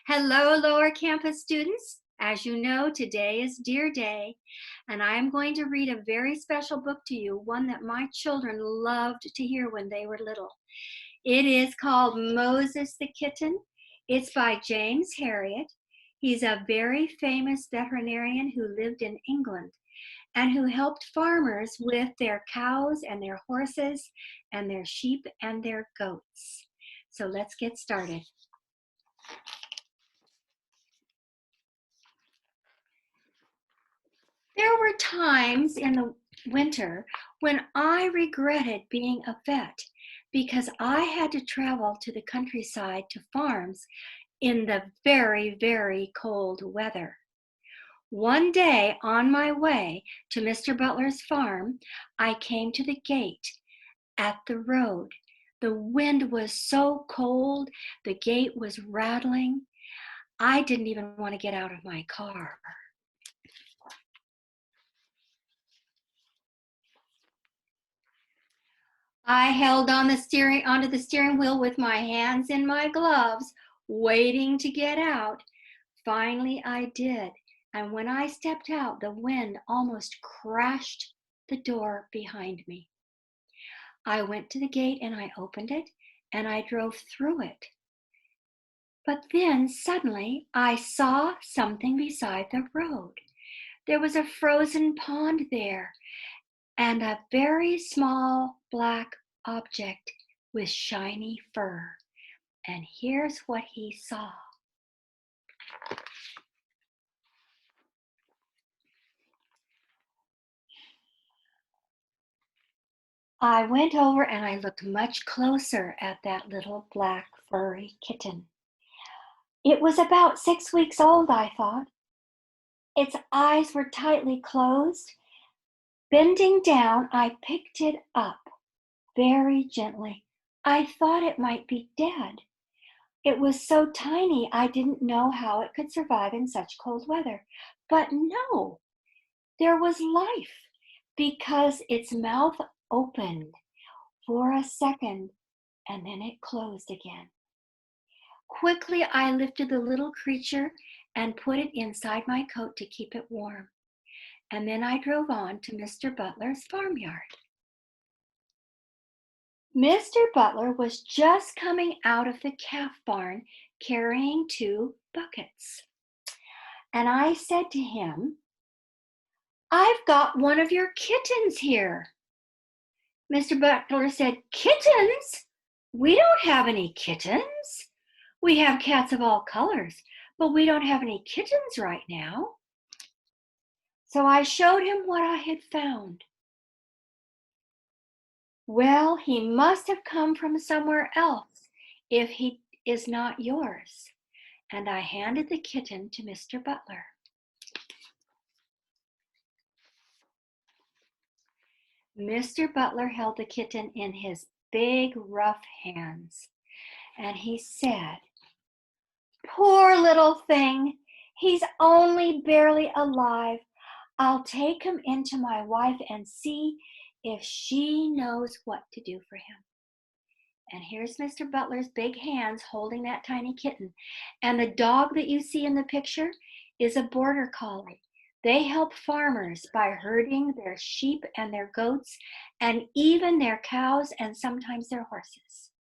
Hello, Lower Campus students. As you know, today is Dear Day, and I am going to read a very special book to you, one that my children loved to hear when they were little. It is called Moses the Kitten. It's by James Herriot. He's a very famous veterinarian who lived in England and who helped farmers with their cows and their horses and their sheep and their goats. So let's get started. There were times in the winter when I regretted being a vet because I had to travel to the countryside to farms in the very, very cold weather. One day on my way to Mr. Butler's farm, I came to the gate at the road. The wind was so cold, the gate was rattling. I didn't even want to get out of my car. I held on onto the steering wheel with my hands in my gloves, waiting to get out. Finally, I did. And when I stepped out, the wind almost crashed the door behind me. I went to the gate and I opened it and I drove through it. But then suddenly I saw something beside the road. There was a frozen pond there and a very small black object with shiny fur. And here's what he saw. I went over and I looked much closer at that little black furry kitten. It was about 6 weeks old, I thought. Its eyes were tightly closed. Bending down, I picked it up very gently. I thought it might be dead. It was so tiny, I didn't know how it could survive in such cold weather. But no, there was life because its mouth opened for a second and then it closed again. Quickly, I lifted the little creature and put it inside my coat to keep it warm. And then I drove on to Mr. Butler's farmyard. Mr. Butler was just coming out of the calf barn carrying 2 buckets. And I said to him, "I've got one of your kittens here." Mr. Butler said, "Kittens? We don't have any kittens. We have cats of all colors, but we don't have any kittens right now." So I showed him what I had found. "Well, he must have come from somewhere else if he is not yours." And I handed the kitten to Mr. Butler. Mr. Butler held the kitten in his big, rough hands, and he said, "Poor little thing, he's only barely alive. I'll take him in to my wife and see if she knows what to do for him." And here's Mr. Butler's big hands holding that tiny kitten. And the dog that you see in the picture is a border collie. They help farmers by herding their sheep and their goats and even their cows and sometimes their horses.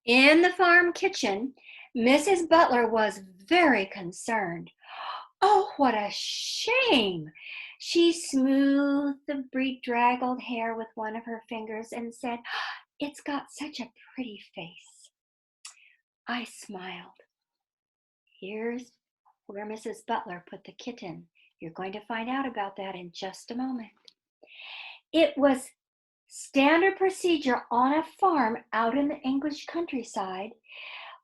In the farm kitchen, Mrs. Butler was very concerned. "Oh, what a shame!" She smoothed the bedraggled hair with one of her fingers and said, "It's got such a pretty face." I smiled. Here's where Mrs. Butler put the kitten. You're going to find out about that in just a moment. It was standard procedure on a farm out in the English countryside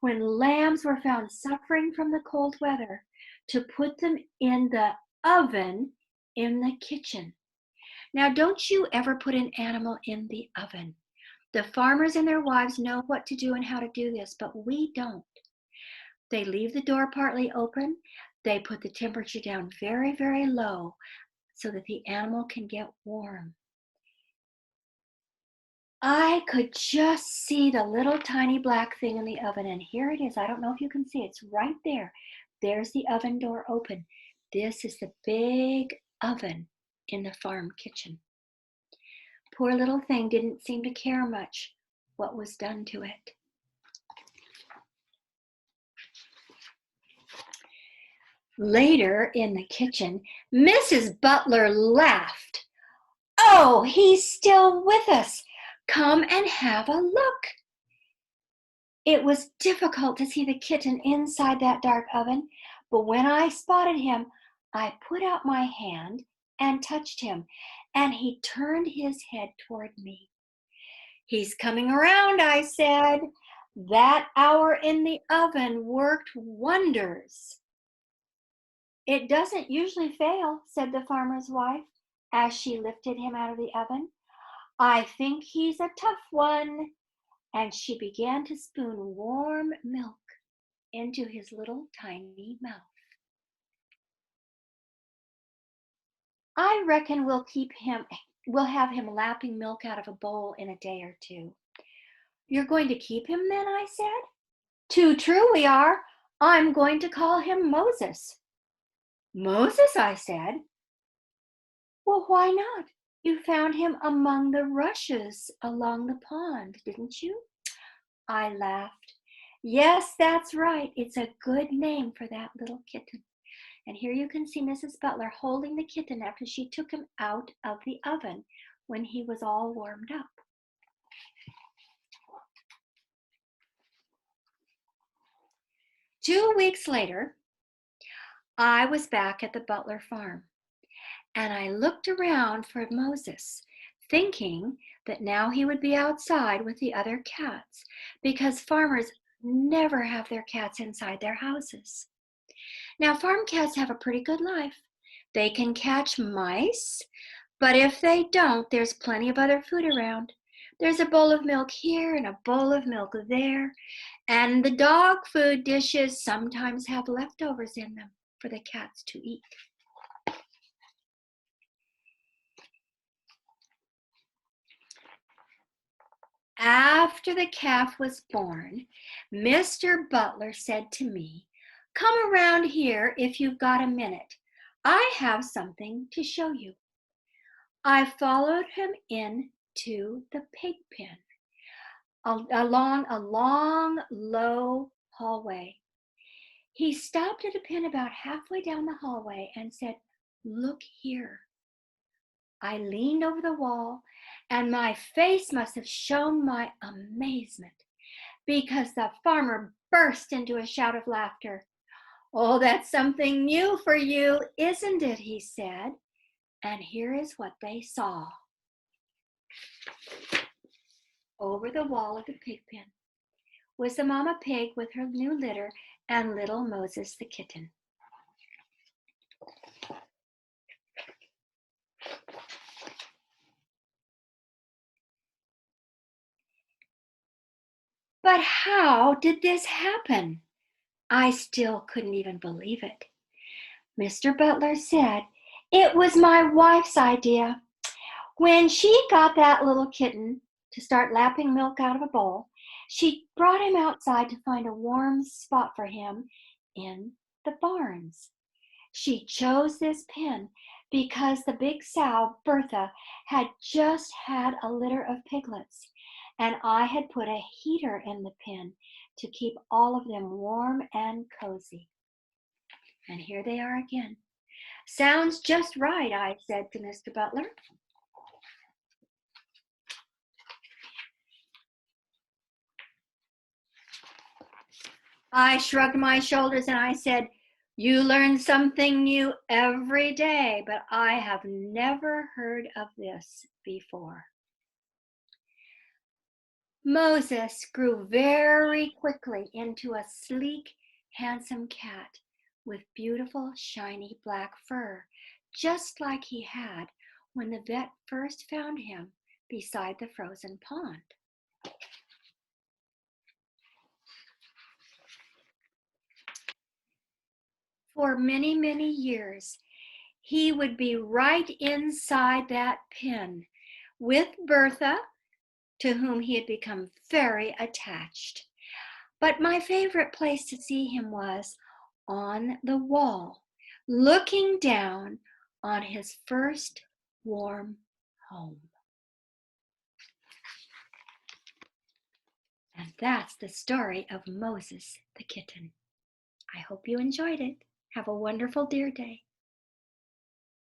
when lambs were found suffering from the cold weather to put them in the oven in the kitchen. Now, don't you ever put an animal in the oven. The farmers and their wives know what to do and how to do this, but we don't. They leave the door partly open. They put the temperature down very, very low so that the animal can get warm. I could just see the little tiny black thing in the oven, and here it is. I don't know if you can see it. It's right there. There's the oven door open. This is the big oven in the farm kitchen. Poor little thing didn't seem to care much what was done to it. Later in the kitchen, Mrs. Butler laughed. "Oh, he's still with us. Come and have a look." It was difficult to see the kitten inside that dark oven, but when I spotted him, I put out my hand and touched him, and he turned his head toward me. "He's coming around," I said. "That hour in the oven worked wonders." "It doesn't usually fail," said the farmer's wife as she lifted him out of the oven. "I think he's a tough one." And she began to spoon warm milk into his little tiny mouth. "I reckon we'll have him lapping milk out of a bowl in a day or two." "You're going to keep him then?" I said. "Too true we are. I'm going to call him Moses." "Moses?" I said. "Well, why not? You found him among the rushes along the pond, didn't you?" I laughed. "Yes, that's right. It's a good name for that little kitten." And here you can see Mrs. Butler holding the kitten after she took him out of the oven when he was all warmed up. Two weeks later, I was back at the Butler farm, and I looked around for Moses, thinking that now he would be outside with the other cats, because farmers never have their cats inside their houses. Now, farm cats have a pretty good life. They can catch mice, but if they don't, there's plenty of other food around. There's a bowl of milk here and a bowl of milk there, and the dog food dishes sometimes have leftovers in them for the cats to eat. After the calf was born, Mr. Butler said to me, "Come around here if you've got a minute. I have something to show you." I followed him into the pig pen along a long, low hallway. He stopped at a pen about halfway down the hallway and said, "Look here." I leaned over the wall, and my face must have shown my amazement, because the farmer burst into a shout of laughter. "Oh, that's something new for you, isn't it?" he said. And here is what they saw. Over the wall of the pig pen was the mama pig with her new litter and little Moses the kitten. But how did this happen? I still couldn't even believe it. Mr. Butler said, "It was my wife's idea. When she got that little kitten to start lapping milk out of a bowl, she brought him outside to find a warm spot for him in the barns. She chose this pen because the big sow, Bertha, had just had a litter of piglets, and I had put a heater in the pen to keep all of them warm and cozy." And here they are again. "Sounds just right," I said to Mr. Butler. I shrugged my shoulders and I said, "You learn something new every day, but I have never heard of this before." Moses grew very quickly into a sleek, handsome cat with beautiful, shiny black fur, just like he had when the vet first found him beside the frozen pond. For many, many years, he would be right inside that pen with Bertha to whom he had become very attached. But my favorite place to see him was on the wall, looking down on his first warm home. And that's the story of Moses the Kitten. I hope you enjoyed it. Have a wonderful deer day.